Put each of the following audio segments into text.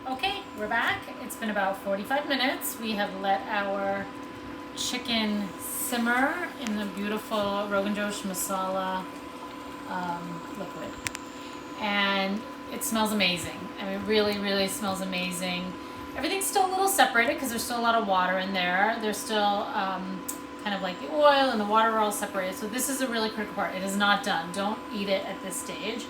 Okay, we're back. It's been about 45 minutes. We have let our chicken simmer in the beautiful Rogan Josh Masala liquid. And it smells amazing. I mean, really, really smells amazing. Everything's still a little separated because there's still a lot of water in there. There's still kind of like the oil and the water are all separated. So this is a really critical part. It is not done. Don't eat it at this stage.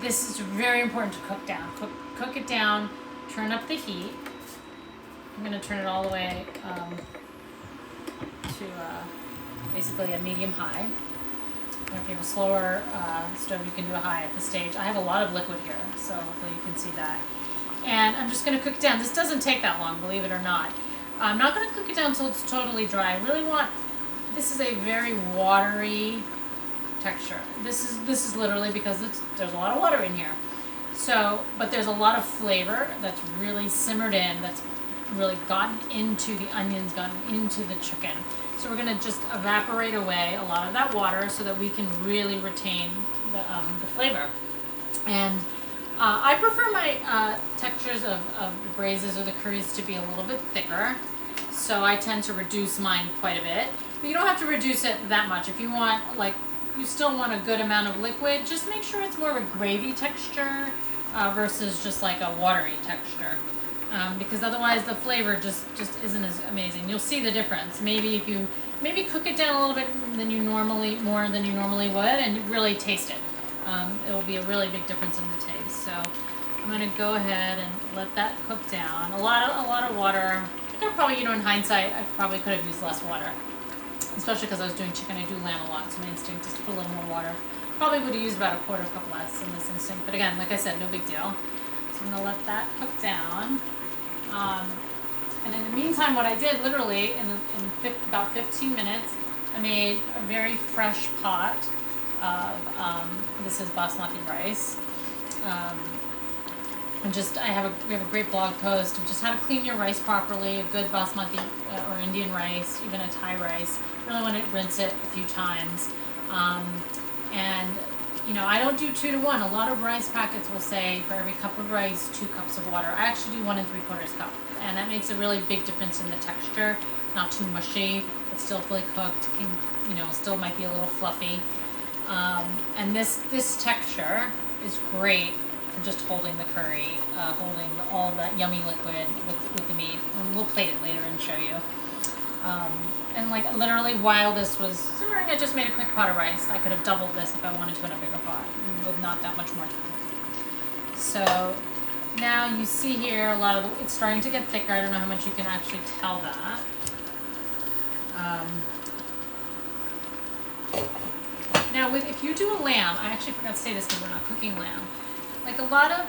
This is very important to cook down. Cook it down. Turn up the heat. I'm going to turn it all the way to basically a medium high. And if you have a slower stove, you can do a high at this stage. I have a lot of liquid here, so hopefully you can see that. And I'm just going to cook it down. This doesn't take that long, believe it or not. I'm not going to cook it down until it's totally dry. I really want, this is a very watery texture. This is literally because there's a lot of water in here. So, but there's a lot of flavor that's really simmered in, that's really gotten into the onions, gotten into the chicken. So we're going to just evaporate away a lot of that water so that we can really retain the flavor. And I prefer my textures of the braises or the curries to be a little bit thicker. So I tend to reduce mine quite a bit. But you don't have to reduce it that much. If you want, like, you still want a good amount of liquid, just make sure it's more of a gravy texture versus just like a watery texture. Because otherwise the flavor just isn't as amazing. You'll see the difference. Maybe if you cook it down a little bit more than you normally would, and you really taste it. It will be a really big difference in the taste. So I'm gonna go ahead and let that cook down. A lot of water. I think I probably, in hindsight, I probably could have used less water. Especially because I was doing chicken, I do lamb a lot, so my instinct is to put a little more water. Probably would have used about a quarter cup less in this instinct, but again, like I said, no big deal. So I'm going to let that cook down. And in the meantime, what I did, literally, in about 15 minutes, I made a very fresh pot of, this is basmati rice. And we have a great blog post of just how to clean your rice properly, a good basmati or Indian rice, even a Thai rice. Really want to rinse it a few times. And I don't do 2 to 1. A lot of rice packets will say for every cup of rice, 2 cups of water. I actually do 1 3/4 cup. And that makes a really big difference in the texture. Not too mushy, but still fully cooked. Still might be a little fluffy. And this texture is great for just holding the curry, holding all that yummy liquid with the meat. And we'll plate it later and show you. And like literally while this was simmering, I just made a quick pot of rice. I could have doubled this if I wanted to in a bigger pot with not that much more time. So now you see here it's starting to get thicker. I don't know how much you can actually tell that. Now if you do a lamb, I actually forgot to say this because we're not cooking lamb. Like a lot of,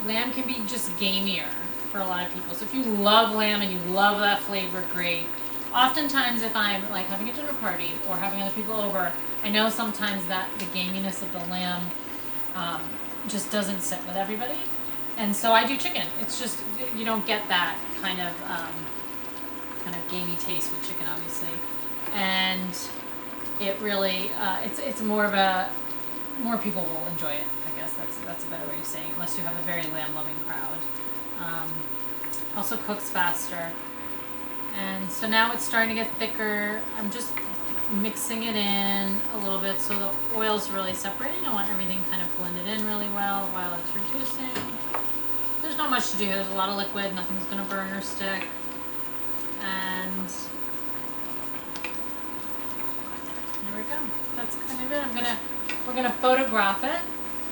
lamb can be just gamier for a lot of people. So if you love lamb and you love that flavor, great. Oftentimes if I'm like having a dinner party or having other people over, I know sometimes that the gaminess of the lamb just doesn't sit with everybody. And so I do chicken. It's just, you don't get that kind of gamey taste with chicken, obviously. And it really, it's more of more people will enjoy it. I guess that's a better way of saying it, unless you have a very lamb-loving crowd. Also cooks faster. And so now it's starting to get thicker. I'm just mixing it in a little bit so the oil's really separating. I want everything kind of blended in really well while it's reducing. There's not much to do. There's a lot of liquid. Nothing's going to burn or stick. And there we go. That's kind of it. We're gonna photograph it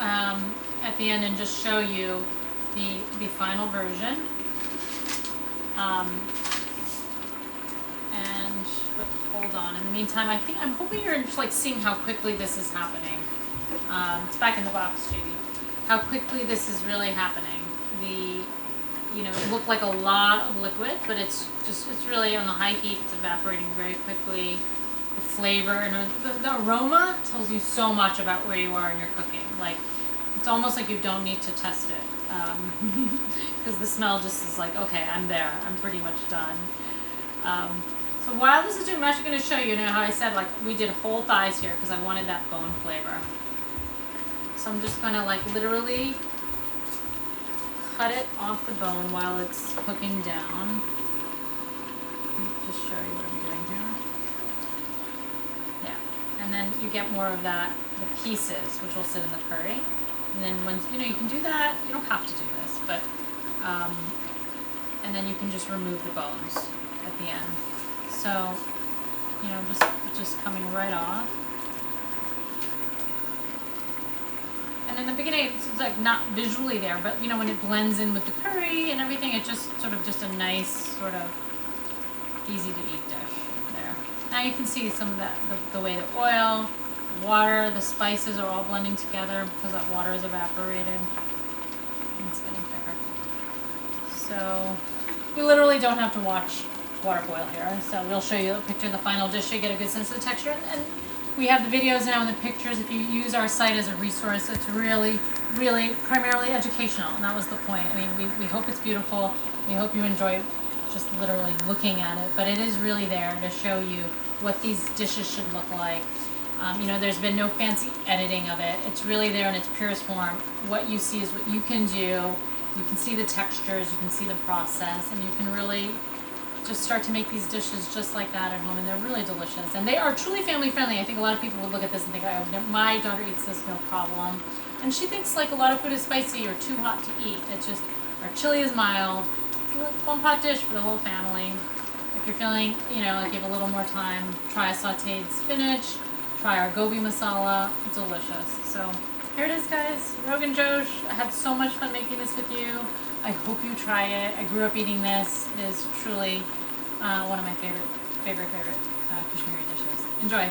at the end and just show you the final version. And hold on. In the meantime, I'm hoping you're just like seeing how quickly this is happening. It's back in the box, JD. How quickly this is really happening. It looked like a lot of liquid, but it's really on the high heat. It's evaporating very quickly. The flavor and the aroma tells you so much about where you are in your cooking. Like, it's almost like you don't need to test it because the smell just is like, okay, I'm there. I'm pretty much done. So while this is doing, I'm actually going to show you how I said, like, we did whole thighs here because I wanted that bone flavor. So I'm just going to, like, literally cut it off the bone while it's cooking down. Just show you what I'm doing here. Yeah, and then you get more of that, the pieces, which will sit in the curry. And then when, you can do that, you don't have to do this, but, and then you can just remove the bones at the end. So, just coming right off. And in the beginning, it's like not visually there, but when it blends in with the curry and everything, it's just sort of just a nice, sort of easy to eat dish there. Now you can see some of that, the way the oil, the water, the spices are all blending together because that water is evaporated. And it's getting thicker. So you literally don't have to watch water boil here. So we'll show you a picture of the final dish so you get a good sense of the texture. And we have the videos now and the pictures. If you use our site as a resource, it's really, really primarily educational. And that was the point. I mean, we hope it's beautiful. We hope you enjoy just literally looking at it. But it is really there to show you what these dishes should look like. There's been no fancy editing of it. It's really there in its purest form. What you see is what you can do. You can see the textures, you can see the process, and you can really just start to make these dishes just like that at home, and they're really delicious. And they are truly family friendly. I think a lot of people would look at this and think, my daughter eats this no problem. And she thinks like a lot of food is spicy or too hot to eat. It's just, our chili is mild. It's a one pot dish for the whole family. If you're feeling, like you have a little more time, try a sauteed spinach, try our gobi masala. It's delicious. So here it is, guys. Rogan Josh. I had so much fun making this with you. I hope you try it. I grew up eating this. It is truly one of my favorite Kashmiri dishes. Enjoy.